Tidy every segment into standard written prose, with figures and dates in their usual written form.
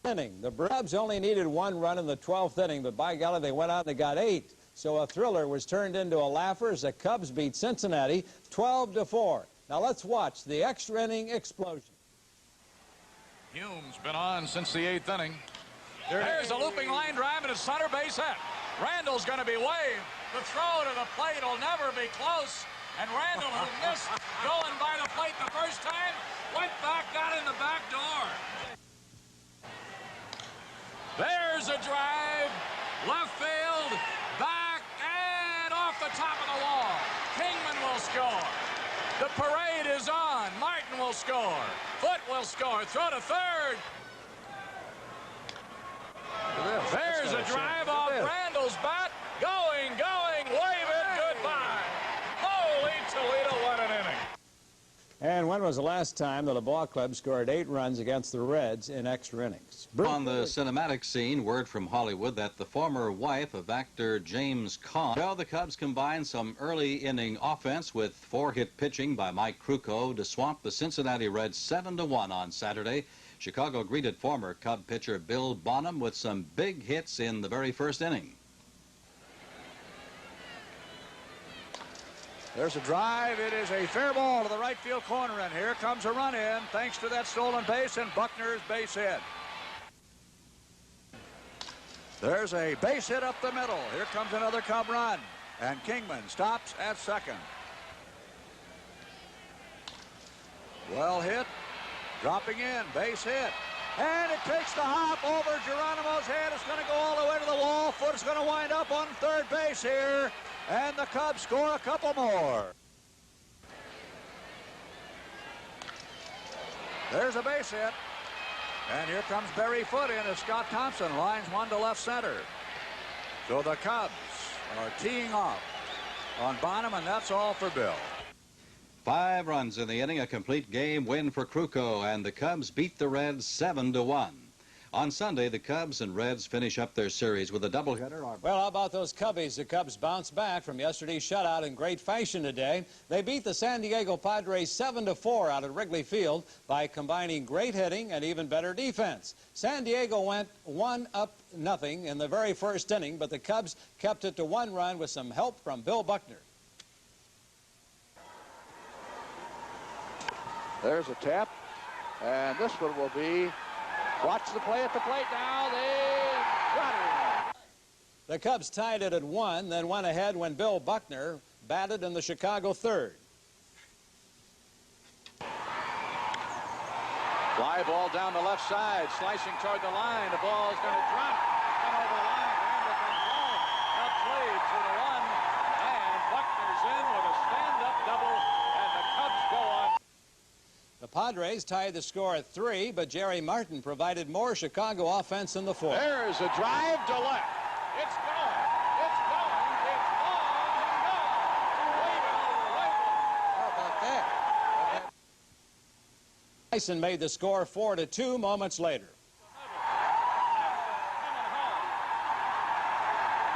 inning. The Cubs only needed 1 run in the 12th inning, but by golly, they went out and they got 8. So a thriller was turned into a laugher as the Cubs beat Cincinnati 12-4. Now let's watch the extra inning explosion. Hume's been on since the 8th inning. There's a looping line drive and a center base hit. Randall's going to be waved. The throw to the plate will never be close. And Randall, who missed going by the plate the first time, went back, got in the back door. There's a drive, left field, back, and off the top of the wall. Kingman will score. The parade is on. Martin will score. Foote will score. Throw to third. There's a drive off Randall's bat. Going, wave it, goodbye. Holy Toledo, what an inning. And when was the last time that a ball club scored 8 runs against the Reds in extra innings? On the cinematic scene, word from Hollywood that the former wife of actor James Caan. Well, the Cubs combined some early inning offense with 4-hit pitching by Mike Krukow to swamp the Cincinnati Reds 7-1 on Saturday. Chicago greeted former Cub pitcher Bill Bonham with some big hits in the very first inning. There's a drive. It is a fair ball to the right field corner, and here comes a run in thanks to that stolen base and Buckner's base hit. There's a base hit up the middle. Here comes another Cub run, and Kingman stops at second. Well hit, dropping in, base hit, and it takes the hop over Geronimo's head. It's going to go all the way to the wall. Foote is going to wind up on third base here. And the Cubs score a couple more. There's a base hit. And here comes Barry Foote in as Scott Thompson lines one to left center. So the Cubs are teeing off on Bonham, and that's all for Bill. 5 runs in the inning, a complete game win for Krukow, and the Cubs beat the Reds 7-1. On Sunday, the Cubs and Reds finish up their series with a doubleheader. Well, how about those Cubbies? The Cubs bounced back from yesterday's shutout in great fashion today. They beat the San Diego Padres 7-4 out at Wrigley Field by combining great hitting and even better defense. San Diego went 1-0 in the very first inning, but the Cubs kept it to 1 run with some help from Bill Buckner. There's a tap, and this one will be... Watch the play at the plate now. They got it. The Cubs tied it at 1, then went ahead when Bill Buckner batted in the Chicago third. Fly ball down the left side, slicing toward the line. The ball is going to drop and over the line. Randall comes home. Up played to the 1, and Buckner's in with a stand-up double, and the Cubs go on. The Padres tied the score at 3, but Jerry Martin provided more Chicago offense in the 4th. There's a drive to left. It's going. It's going. It's long and gone. Wave it over. Wave it. How about that? Tyson made the score 4-2 moments later.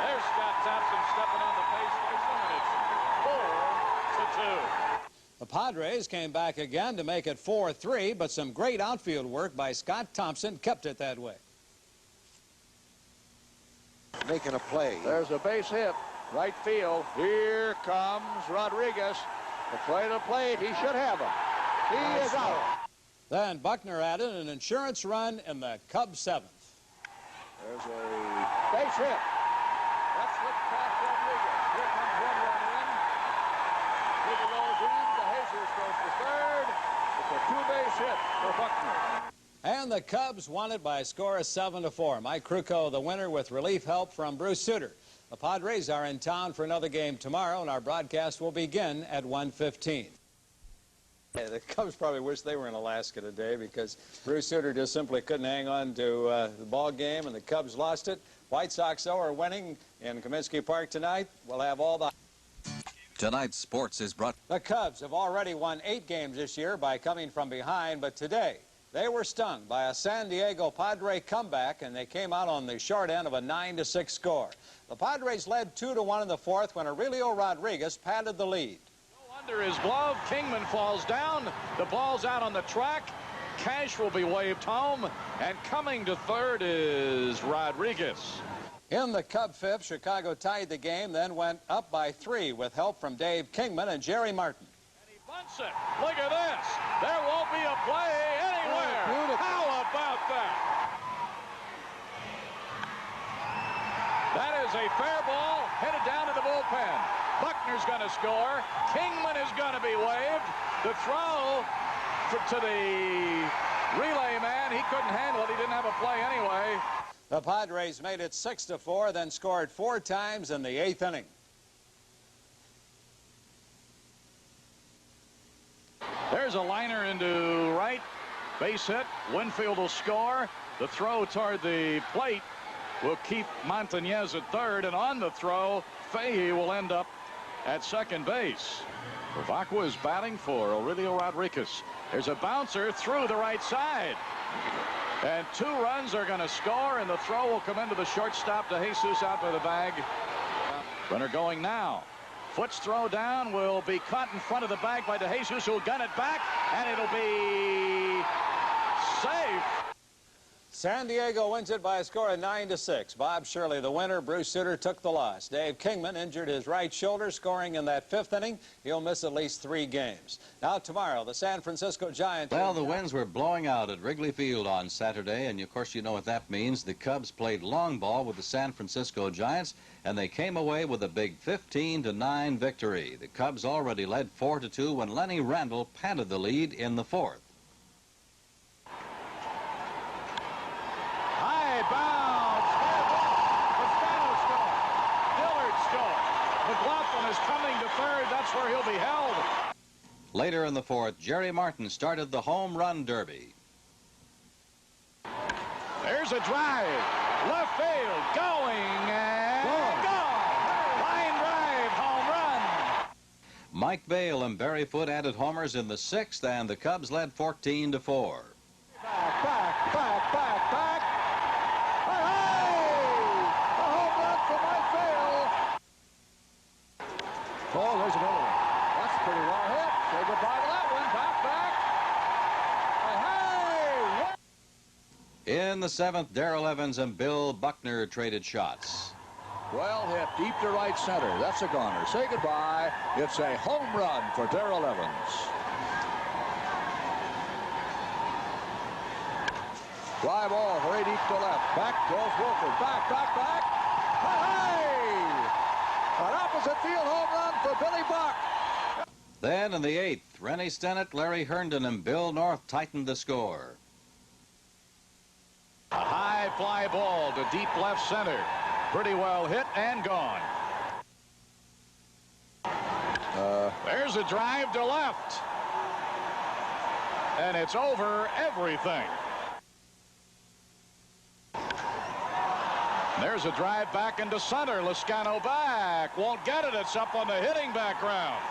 There's Scott Thompson stepping on the pace station, and it's 4-2. The Padres came back again to make it 4-3, but some great outfield work by Scott Thompson kept it that way. Making a play. There's a base hit. Right field. Here comes Rodriguez. The play to plate. He should have him. He is out. Then Buckner added an insurance run in the Cubs' 7th. There's a base hit. That's slipped past Rodriguez. Here comes one run in. Digger rolls in. DeJesus goes to third. It's a 2-base hit for Buckner. And the Cubs won it by a score of 7-4. Mike Krukow, the winner, with relief help from Bruce Sutter. The Padres are in town for another game tomorrow, and our broadcast will begin at 1:15. Yeah, the Cubs probably wish they were in Alaska today because Bruce Sutter just simply couldn't hang on to the ball game, and the Cubs lost it. White Sox, though, are winning in Comiskey Park tonight. We'll have all the... Tonight's sports is brought... The Cubs have already won 8 games this year by coming from behind, but today they were stung by a San Diego Padre comeback, and they came out on the short end of a 9-6 score. The Padres led 2-1 in the 4th when Aurelio Rodriguez padded the lead. Under his glove, Kingman falls down. The ball's out on the track. Cash will be waved home, and coming to third is Rodriguez. In the Cub fifth, Chicago tied the game, then went up by 3 with help from Dave Kingman and Jerry Martin. And he bunts it. Look at this. There won't be a play anywhere. Oh, how about that? That is a fair ball headed down to the bullpen. Buckner's going to score. Kingman is going to be waved. The throw to the relay man, he couldn't handle it. He didn't have a play anyway. The Padres made it 6-4, then scored 4 times in the 8th inning. There's a liner into right. Base hit. Winfield will score. The throw toward the plate will keep Montañez at third, and on the throw, Fahey will end up at second base. Vacqua is batting for Aurelio Rodriguez. There's a bouncer through the right side. And 2 runs are going to score, and the throw will come into the shortstop to Jesus out by the bag. Runner going now. Foot's throw down will be caught in front of the bag by DeJesus, who'll gun it back, and it'll be safe. San Diego wins it by a score of 9-6. Bob Shirley, the winner. Bruce Sutter took the loss. Dave Kingman injured his right shoulder, scoring in that 5th inning. He'll miss at least 3 games. Now tomorrow, the San Francisco Giants. Well, the winds were blowing out at Wrigley Field on Saturday, and of course you know what that means. The Cubs played long ball with the San Francisco Giants, and they came away with a big 15-9 victory. The Cubs already led 4-2 when Lenny Randle padded the lead in the 4th. Bounce. Lozano scored. Dillard scored. McLaughlin is coming to third. That's where he'll be held. Later in the 4th, Jerry Martin started the home run derby. There's a drive. Left field. Going and gone. Line drive. Home run. Mike Vail and Barry Foote added homers in the 6th, and the Cubs led 14-4. Back. Oh, there's another one. That's pretty well hit. Say goodbye to that one. Back. In the 7th, Darrell Evans and Bill Buckner traded shots. Well hit deep to right center. That's a goner. Say goodbye. It's a home run for Darrell Evans. Fly ball very deep to left. Back goes Wolford. Back. An opposite field home run for Billy Buck. Then in the 8th, Rennie Stennett, Larry Herndon, and Bill North tightened the score. A high fly ball to deep left center. Pretty well hit and gone. There's a drive to left. And it's over everything. There's a drive back into center. Lozano back. Won't get it. It's up on the hitting background.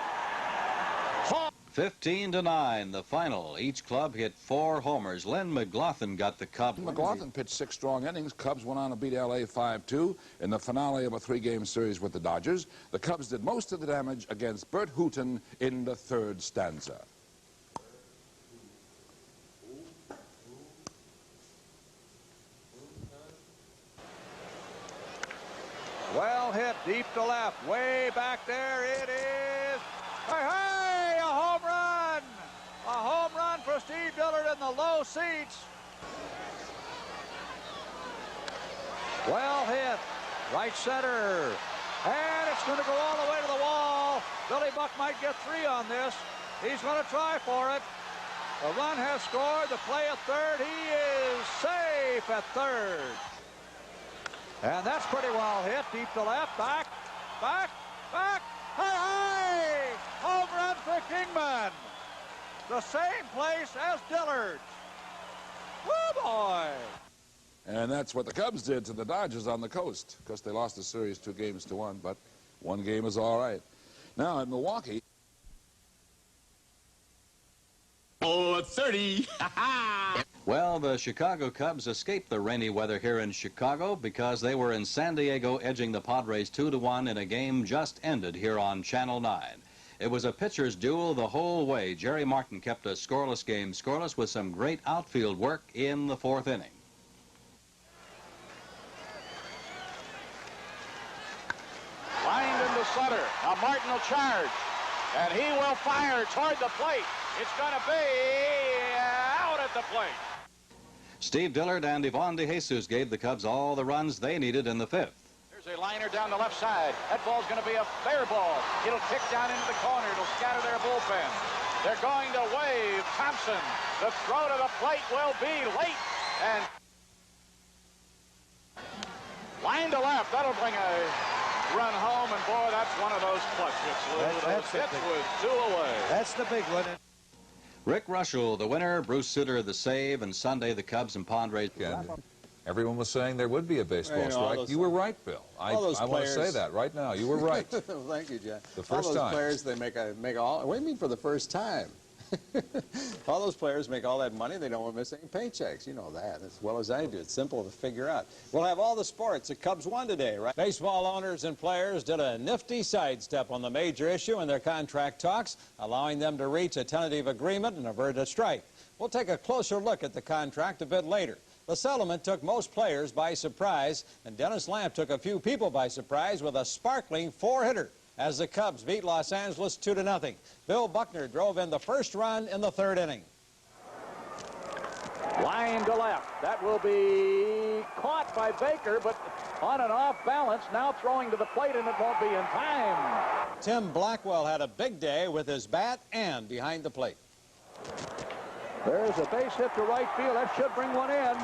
15-9, the final. Each club hit 4 homers. Len McLaughlin got the Cubs. McLaughlin pitched 6 strong innings. Cubs went on to beat L.A. 5-2 in the finale of a 3-game series with the Dodgers. The Cubs did most of the damage against Bert Hooton in the 3rd stanza. Well hit deep to left. Way back there it is. Hey, a home run. A home run for Steve Dillard in the low seats. Well hit. Right center. And it's going to go all the way to the wall. Billy Buck might get 3 on this. He's going to try for it. The run has scored. The play at third. He is safe at third. And that's pretty well hit. Deep to left. Back. Hey! Home run for Kingman. The same place as Dillard. Woo, boy! And that's what the Cubs did to the Dodgers on the coast. Because they lost the series 2-1, but 1 game is all right. Now in Milwaukee. Oh, 30. Well, the Chicago Cubs escaped the rainy weather here in Chicago because they were in San Diego edging the Padres 2-1 in a game just ended here on Channel 9. It was a pitcher's duel the whole way. Jerry Martin kept a scoreless game scoreless with some great outfield work in the fourth inning. Lined into center. Now Martin will charge. And he will fire toward the plate. It's going to be out at the plate. Steve Dillard and Ivan DeJesus gave the Cubs all the runs they needed in the fifth. Here's a liner down the left side. That ball's going to be a fair ball. It'll kick down into the corner. It'll scatter their bullpen. They're going to wave. Thompson. The throw to the plate will be late. And line to left. That'll bring a run home. And boy, that's one of those clutch hits. Those hits with two away. That's the big one. Rick Russell, the winner, Bruce Sutter, the save, and Sunday the Cubs and Padres. Everyone was saying there would be a baseball strike. You were right, Bill. I want to say that right now. You were right. Thank you, John. The first time. All those players, they make all. What do you mean for the first time? All those players make all that money. They don't miss any paychecks. You know that as well as I do. It's simple to figure out. We'll have all the sports. The Cubs won today, right? Baseball owners and players did a nifty sidestep on the major issue in their contract talks, allowing them to reach a tentative agreement and avert a strike. We'll take a closer look at the contract a bit later. The settlement took most players by surprise, and Dennis Lamp took a few people by surprise with a sparkling four-hitter as the Cubs beat Los Angeles 2-0. Bill Buckner drove in the first run in the third inning. Line to left. That will be caught by Baker, but on and off balance. Now throwing to the plate, and it won't be in time. Tim Blackwell had a big day with his bat and behind the plate. There's a base hit to right field. That should bring one in.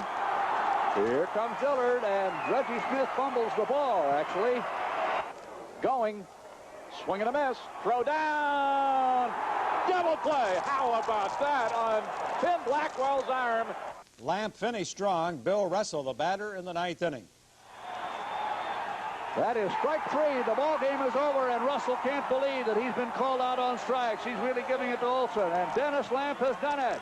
Here comes Dillard, and Reggie Smith fumbles the ball, actually. Going. Swing and a miss. Throw down. Double play. How about that on Tim Blackwell's arm? Lamp finished strong. Bill Russell, the batter, in the ninth inning. That is strike three. The ball game is over, and Russell can't believe that he's been called out on strikes. He's really giving it to Olson, and Dennis Lamp has done it.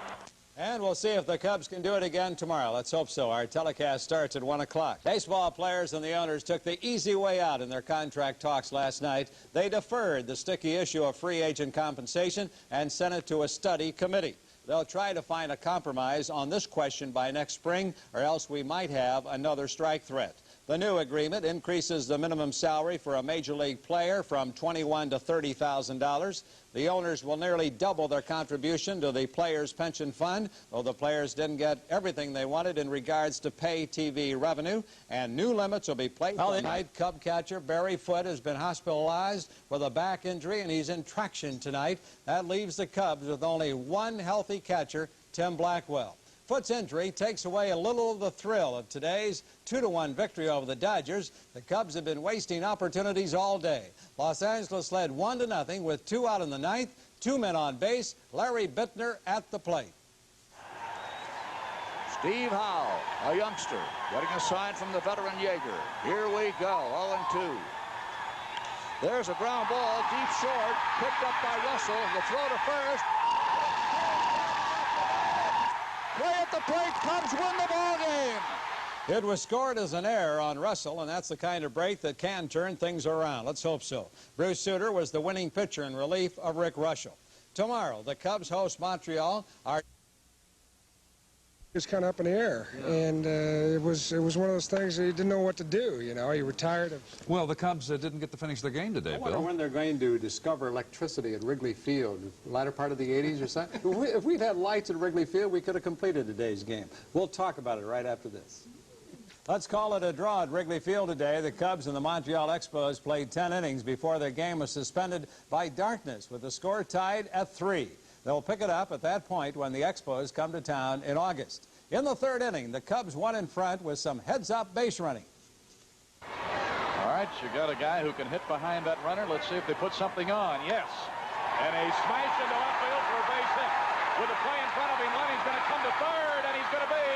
And we'll see if the Cubs can do it again tomorrow. Let's hope so. Our telecast starts at 1 o'clock. Baseball players and the owners took the easy way out in their contract talks last night. They deferred the sticky issue of free agent compensation and sent it to a study committee. They'll try to find a compromise on this question by next spring, or else we might have another strike threat. The new agreement increases the minimum salary for a major league player from $21,000 to $30,000. The owners will nearly double their contribution to the players' pension fund, though the players didn't get everything they wanted in regards to pay TV revenue, and new limits will be placed. Well, tonight, Cub catcher Barry Foote has been hospitalized with a back injury, and he's in traction tonight. That leaves the Cubs with only one healthy catcher, Tim Blackwell. Foote's injury takes away a little of the thrill of today's 2-1 victory over the Dodgers. The Cubs have been wasting opportunities all day. Los Angeles led 1-0 with 2 out in the ninth, 2 men on base, Larry Bittner at the plate. Steve Howe, a youngster, getting a sign from the veteran Yeager. Here we go, 0-2. There's a ground ball, deep short, picked up by Russell. The throw to first. Way at the plate, Cubs win the ball game. It was scored as an error on Russell, and that's the kind of break that can turn things around. Let's hope so. Bruce Sutter was the winning pitcher in relief of Rick Russell. Tomorrow, the Cubs host Montreal. It's kind of up in the air, and it was one of those things that you didn't know what to do. You know, you were tired of. Well, the Cubs didn't get to finish their game today, I wonder Bill. when they're going to discover electricity at Wrigley Field, latter part of the 80s or something. If we'd had lights at Wrigley Field, we could have completed today's game. We'll talk about it right after this. Let's call it a draw at Wrigley Field today. The Cubs and the Montreal Expos played 10 innings before their game was suspended by darkness, with the score tied at 3. They'll pick it up at that point when the Expos come to town in August. In the third inning, the Cubs won in front with some heads-up base running. All right, you got a guy who can hit behind that runner. Let's see if they put something on. Yes. And a smash into left field for a base hit. With the play in front of him, Lenny's going to come to third, and he's going to be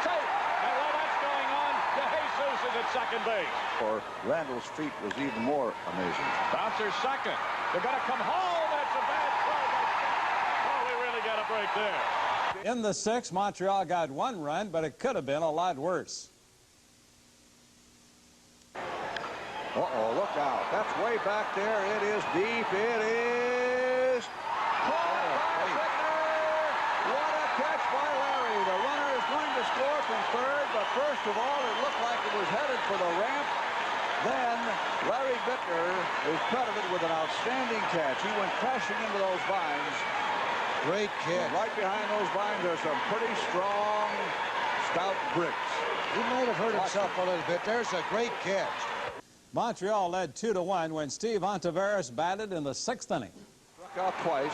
safe. And while that's going on, DeJesus is at second base. Or Randall's feet was even more amazing. Bouncer second. They're going to come home, and it's a bad throw by Scott. Oh, we really got a break there. In the sixth, Montreal got 1 run, but it could have been a lot worse. Uh-oh, look out. That's way back there. It is deep. It is First of all, it looked like it was headed for the ramp. Then Larry Bittner is credited with an outstanding catch. He went crashing into those vines. Great catch. Right behind those vines are some pretty strong, stout bricks. He might have hurt himself a little bit. There's a great catch. Montreal led 2-1 when Steve Ontiveros batted in the 6th inning. Struck out twice.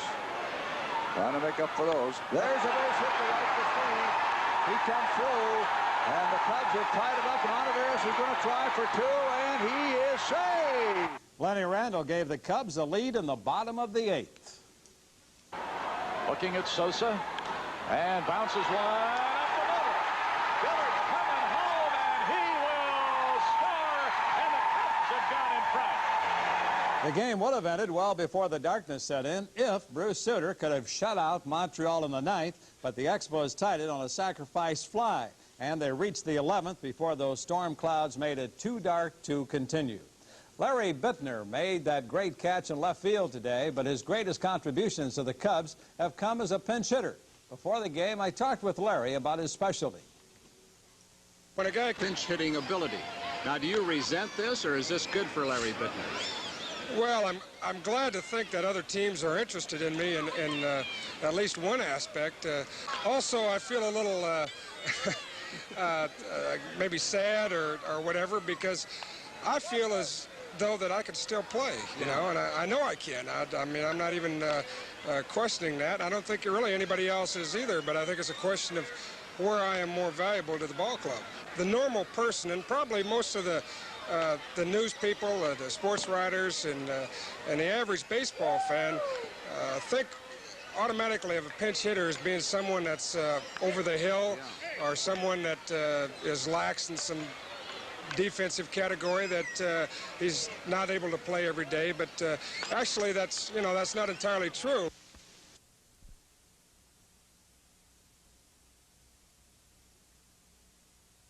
Trying to make up for those. There's a base hit to right to Steve. He comes through, and the Cubs have tied it up, and Ontiveros is going to try for 2, and he is saved. Lenny Randle gave the Cubs a lead in the bottom of the 8th. Looking at Sosa, and bounces one up the middle. Dillard coming home, and he will score, and the Cubs have got in front. The game would have ended well before the darkness set in if Bruce Sutter could have shut out Montreal in the 9th, but the Expos tied it on a sacrifice fly, and they reached the 11th before those storm clouds made it too dark to continue. Larry Bittner made that great catch in left field today, but his greatest contributions to the Cubs have come as a pinch hitter. Before the game, I talked with Larry about his specialty. When a guy pinch hitting ability. Now, do you resent this, or is this good for Larry Bittner? Well, I'm glad to think that other teams are interested in me in at least one aspect. Also, I feel a little maybe sad or whatever, because I feel as though that I could still play, you know, and I know I can. I mean, I'm not even questioning that. I don't think really anybody else is either, but I think it's a question of where I am more valuable to the ball club. The normal person, and probably most of the news people, the sports writers, and the average baseball fan think automatically of a pinch hitter as being someone that's over the hill, or someone that is lax in some defensive category, that he's not able to play every day. But actually, that's not entirely true.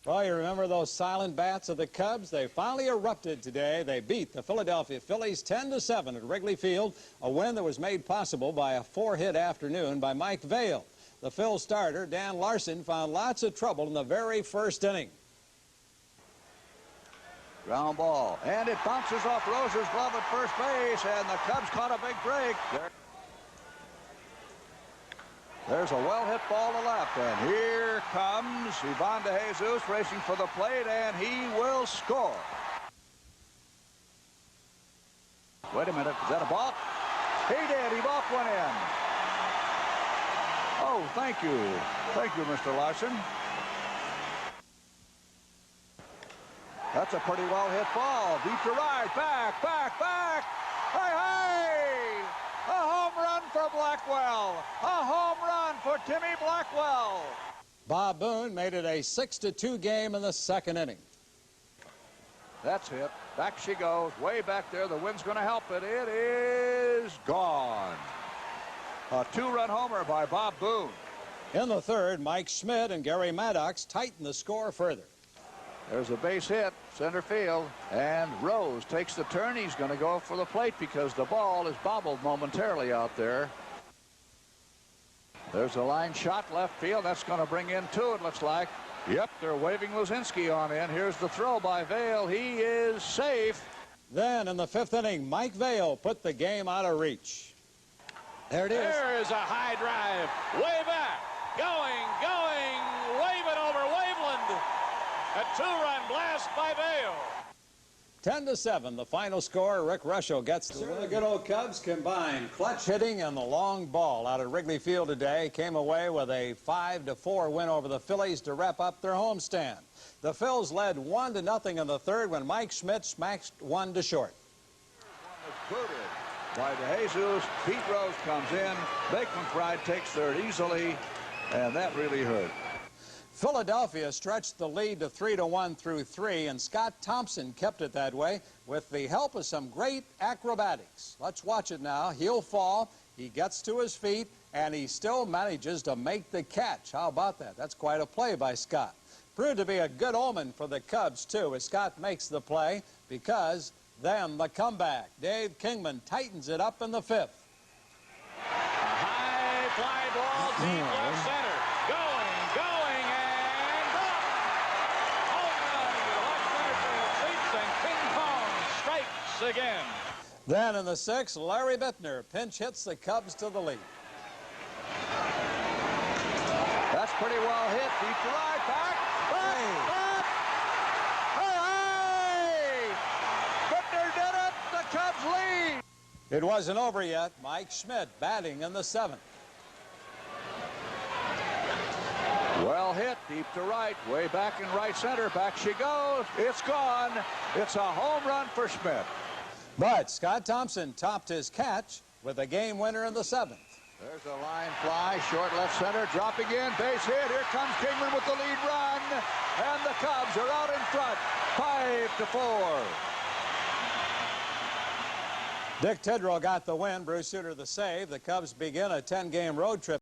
Well, you remember those silent bats of the Cubs? They finally erupted today. They beat the Philadelphia Phillies 10-7 at Wrigley Field, a win that was made possible by a 4-hit afternoon by Mike Vail. The Phil starter, Dan Larson, found lots of trouble in the very first inning. Ground ball, and it bounces off Rose's glove at first base, and the Cubs caught a big break. There's a well-hit ball to left, and here comes Ivan De Jesus racing for the plate, and he will score. Wait a minute, is that a balk? He did, he balked one in. Oh, thank you, Mr. Larson. That's a pretty well-hit ball. Deep to right, back. Hey! A home run for Blackwell. A home run for Timmy Blackwell. Bob Boone made it a 6-2 game in the second inning. That's hit. Back she goes. Way back there. The wind's going to help it. It is gone. A 2-run homer by Bob Boone. In the third, Mike Schmidt and Gary Maddox tightened the score further. There's a base hit, center field, and Rose takes the turn. He's going to go for the plate because the ball is bobbled momentarily out there. There's a line shot left field. That's going to bring in 2, it looks like. Yep, they're waving Luzinski on in. Here's the throw by Vail. He is safe. Then in the 5th inning, Mike Vail put the game out of reach. There it is. There is a high drive. Way back. Going. Waving over Waveland. A 2-run blast by Vail. 10-7, the final score. Rick Rusho gets the good old Cubs combined. Clutch hitting and the long ball out at Wrigley Field today came away with a 5-4 win over the Phillies to wrap up their homestand. The Phils led 1-0 in the third when Mike Schmidt smashed one to short. By De Jesus, Pete Rose comes in. Blake McBride takes third easily, and that really hurt. Philadelphia stretched the lead to 3-1 through 3, and Scott Thompson kept it that way with the help of some great acrobatics. Let's watch it now. He'll fall, he gets to his feet, and he still manages to make the catch. How about that? That's quite a play by Scott. Proved to be a good omen for the Cubs, too, as Scott makes the play, because then the comeback. Dave Kingman tightens it up in the 5th. A high fly ball deep left center. Going, and gone. again. Then in the 6th, Larry Bittner pinch hits the Cubs to the lead. That's pretty well hit. Deep to right, back. Hey! Bittner did it. The Cubs lead. It wasn't over yet. Mike Schmidt batting in the 7th. Well hit, deep to right, way back in right center. Back she goes. It's gone. It's a home run for Schmidt. But Scott Thompson topped his catch with a game winner in the 7th. There's a line fly, short left center, dropping in, base hit. Here comes Kingman with the lead run, and the Cubs are out in front, 5-4. Dick Tidrow got the win, Bruce Sutter the save. The Cubs begin a 10-game road trip.